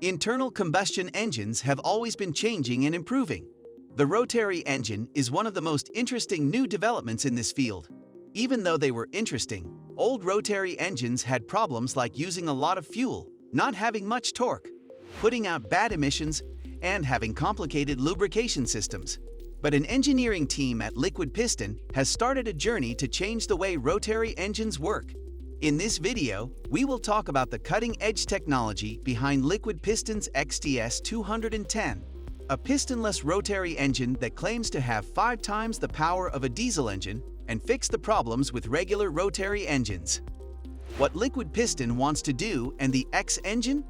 Internal combustion engines have always been changing and improving. The rotary engine is one of the most interesting new developments in this field. Even though they were interesting, old rotary engines had problems like using a lot of fuel, not having much torque, putting out bad emissions, and having complicated lubrication systems. But an engineering team at Liquid Piston has started a journey to change the way rotary engines work. In this video, we will talk about the cutting-edge technology behind Liquid Piston's XTS 210, a pistonless rotary engine that claims to have 5 times the power of a diesel engine and fix the problems with regular rotary engines. What Liquid Piston wants to do and the X engine?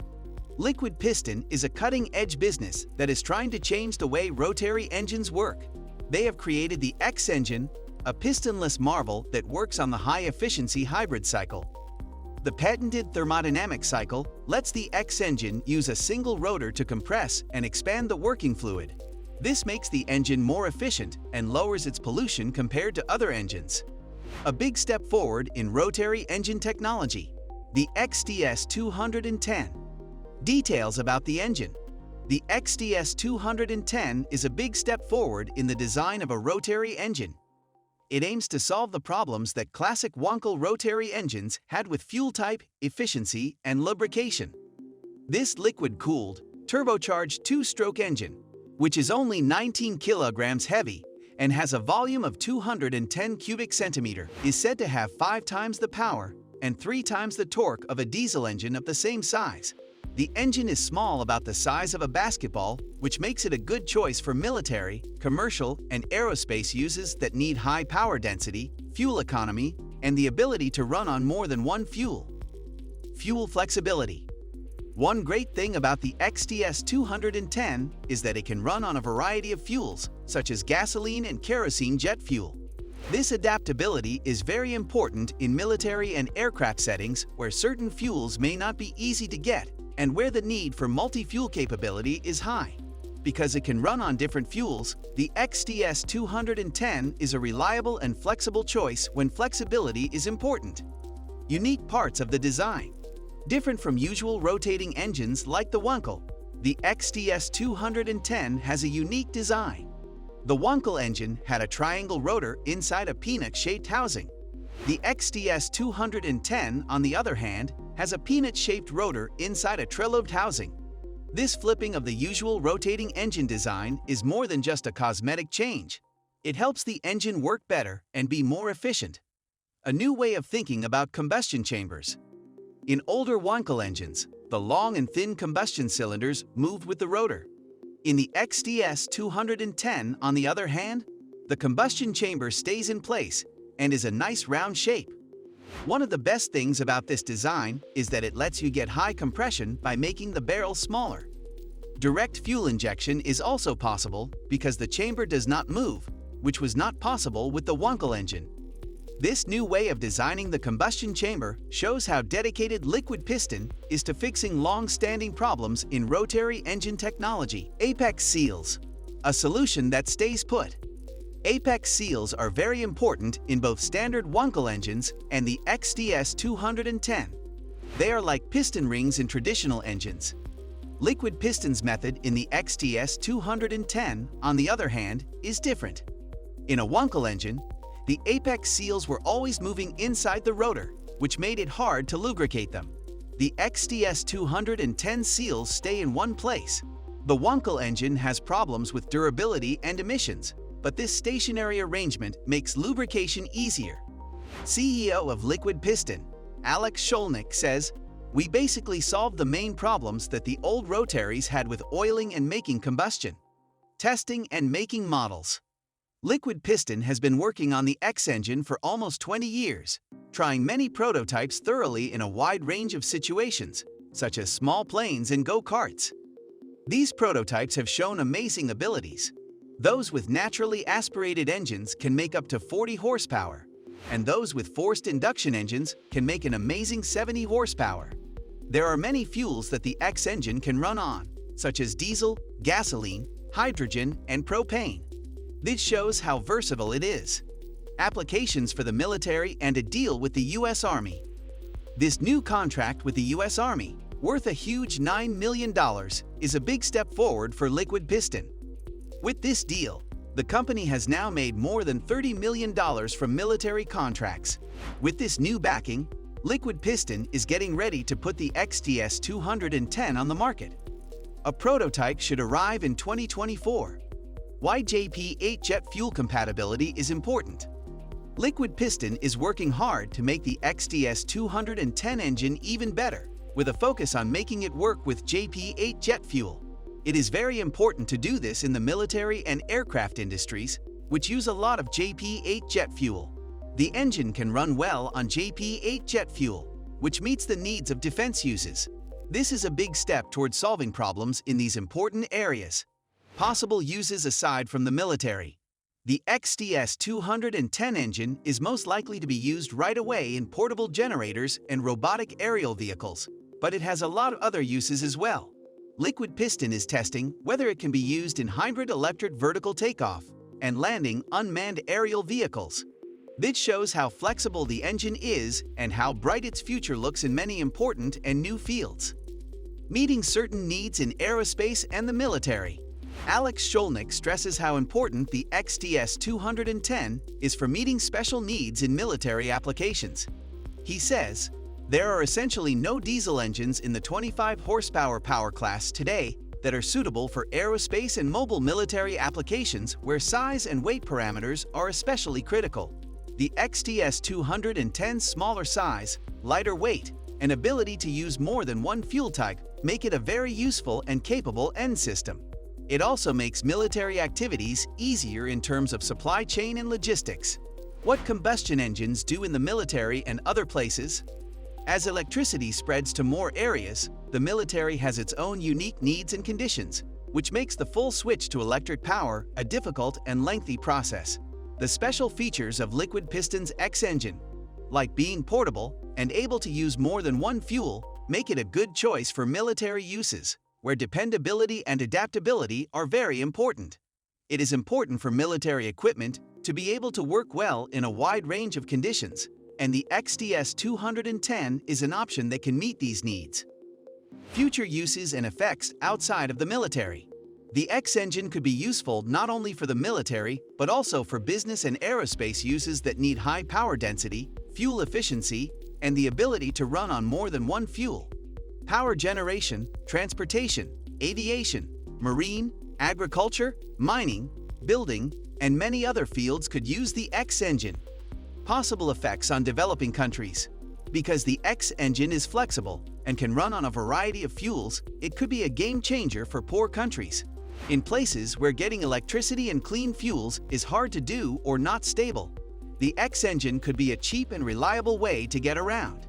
Liquid Piston is a cutting-edge business that is trying to change the way rotary engines work. They have created the X engine, a pistonless marvel that works on the high-efficiency hybrid cycle. The patented thermodynamic cycle lets the X engine use a single rotor to compress and expand the working fluid. This makes the engine more efficient and lowers its pollution compared to other engines. A big step forward in rotary engine technology, the XTS 210. Details about the engine. The XTS 210 is a big step forward in the design of a rotary engine. It aims to solve the problems that classic Wankel rotary engines had with fuel type, efficiency, and lubrication. This liquid-cooled, turbocharged 2-stroke engine, which is only 19 kilograms heavy and has a volume of 210 cubic centimeter, is said to have 5 times the power and 3 times the torque of a diesel engine of the same size. The engine is small, about the size of a basketball, which makes it a good choice for military, commercial, and aerospace uses that need high power density, fuel economy, and the ability to run on more than one fuel. Fuel flexibility. One great thing about the XTS 210 is that it can run on a variety of fuels, such as gasoline and kerosene jet fuel. This adaptability is very important in military and aircraft settings where certain fuels may not be easy to get and where the need for multi-fuel capability is high. Because it can run on different fuels, the XTS 210 is a reliable and flexible choice when flexibility is important. Unique parts of the design. Different from usual rotating engines like the Wankel, the XTS 210 has a unique design. The Wankel engine had a triangle rotor inside a peanut-shaped housing. The XTS 210, on the other hand, has a peanut-shaped rotor inside a trelobed housing. This flipping of the usual rotating engine design is more than just a cosmetic change. It helps the engine work better and be more efficient. A new way of thinking about combustion chambers. In older Wankel engines, the long and thin combustion cylinders moved with the rotor. In the XTS 210, on the other hand, the combustion chamber stays in place and is a nice round shape. One of the best things about this design is that it lets you get high compression by making the barrel smaller. Direct fuel injection is also possible because the chamber does not move, which was not possible with the Wankel engine. This new way of designing the combustion chamber shows how dedicated Liquid Piston is to fixing long-standing problems in rotary engine technology. Apex seals, a solution that stays put. Apex seals are very important in both standard Wankel engines and the XTS 210. They are like piston rings in traditional engines. Liquid Piston's method in the XTS 210, on the other hand, is different. In a Wankel engine, the apex seals were always moving inside the rotor, which made it hard to lubricate them. The XTS 210 seals stay in one place. The Wankel engine has problems with durability and emissions, but this stationary arrangement makes lubrication easier. CEO of Liquid Piston, Alex Sholnick, says, "We basically solved the main problems that the old rotaries had with oiling and making combustion, testing and making models." Liquid Piston has been working on the X engine for almost 20 years, trying many prototypes thoroughly in a wide range of situations, such as small planes and go-karts. These prototypes have shown amazing abilities. Those with naturally aspirated engines can make up to 40 horsepower, and those with forced induction engines can make an amazing 70 horsepower. There are many fuels that the X engine can run on, such as diesel, gasoline, hydrogen, and propane. This shows how versatile it is. Applications for the military and a deal with the U.S. Army. This new contract with the U.S. Army worth a huge $9 million, is a big step forward for Liquid Piston. With this deal, the company has now made more than $30 million from military contracts. With this new backing, Liquid Piston is getting ready to put the XTS 210 on the market. A prototype should arrive in 2024. Why JP8 jet fuel compatibility is important. Liquid Piston is working hard to make the XTS 210 engine even better, with a focus on making it work with JP8 jet fuel. It is very important to do this in the military and aircraft industries, which use a lot of JP8 jet fuel. The engine can run well on JP8 jet fuel, which meets the needs of defense uses. This is a big step towards solving problems in these important areas. Possible uses aside from the military. The XTS 210 engine is most likely to be used right away in portable generators and robotic aerial vehicles, but it has a lot of other uses as well. Liquid Piston is testing whether it can be used in hybrid electric vertical takeoff and landing unmanned aerial vehicles. This shows how flexible the engine is and how bright its future looks in many important and new fields. Meeting certain needs in aerospace and the military. Alex Sholnick stresses how important the XTS 210 is for meeting special needs in military applications. He says, "There are essentially no diesel engines in the 25 horsepower power class today that are suitable for aerospace and mobile military applications where size and weight parameters are especially critical. The XTS 210's smaller size, lighter weight, and ability to use more than one fuel type make it a very useful and capable end system. It also makes military activities easier in terms of supply chain and logistics." What combustion engines do in the military and other places? As electricity spreads to more areas, the military has its own unique needs and conditions, which makes the full switch to electric power a difficult and lengthy process. The special features of Liquid Piston's X engine, like being portable and able to use more than one fuel, make it a good choice for military uses, where dependability and adaptability are very important. It is important for military equipment to be able to work well in a wide range of conditions, and the XTS 210 is an option that can meet these needs. Future uses and effects outside of the military. The X engine could be useful not only for the military, but also for business and aerospace uses that need high power density, fuel efficiency, and the ability to run on more than one fuel. Power generation, transportation, aviation, marine, agriculture, mining, building, and many other fields could use the X engine. Possible effects on developing countries. Because the X engine is flexible and can run on a variety of fuels, it could be a game changer for poor countries. In places where getting electricity and clean fuels is hard to do or not stable, the X engine could be a cheap and reliable way to get around.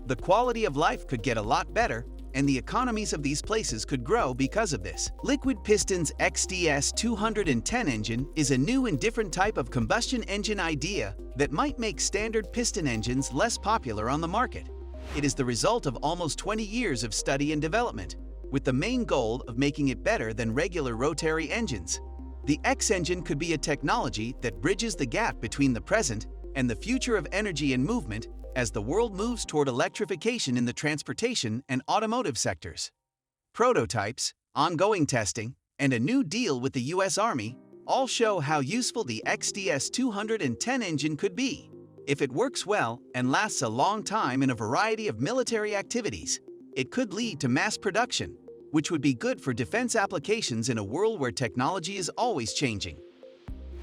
The quality of life could get a lot better, and the economies of these places could grow because of this. Liquid Piston's XTS 210 engine is a new and different type of combustion engine idea that might make standard piston engines less popular on the market. It is the result of almost 20 years of study and development, with the main goal of making it better than regular rotary engines. The X engine could be a technology that bridges the gap between the present and the future of energy and movement as the world moves toward electrification in the transportation and automotive sectors. Prototypes, ongoing testing, and a new deal with the U.S. Army all show how useful the XTS 210 engine could be. If it works well and lasts a long time in a variety of military activities, it could lead to mass production, which would be good for defense applications in a world where technology is always changing.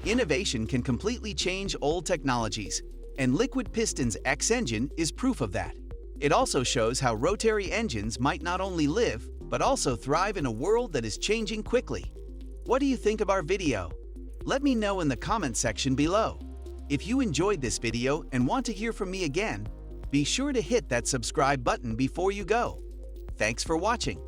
Innovation can completely change old technologies, and Liquid Piston's X engine is proof of that. It also shows how rotary engines might not only live, but also thrive in a world that is changing quickly. What do you think of our video? Let me know in the comment section below. If you enjoyed this video and want to hear from me again, be sure to hit that subscribe button before you go. Thanks for watching.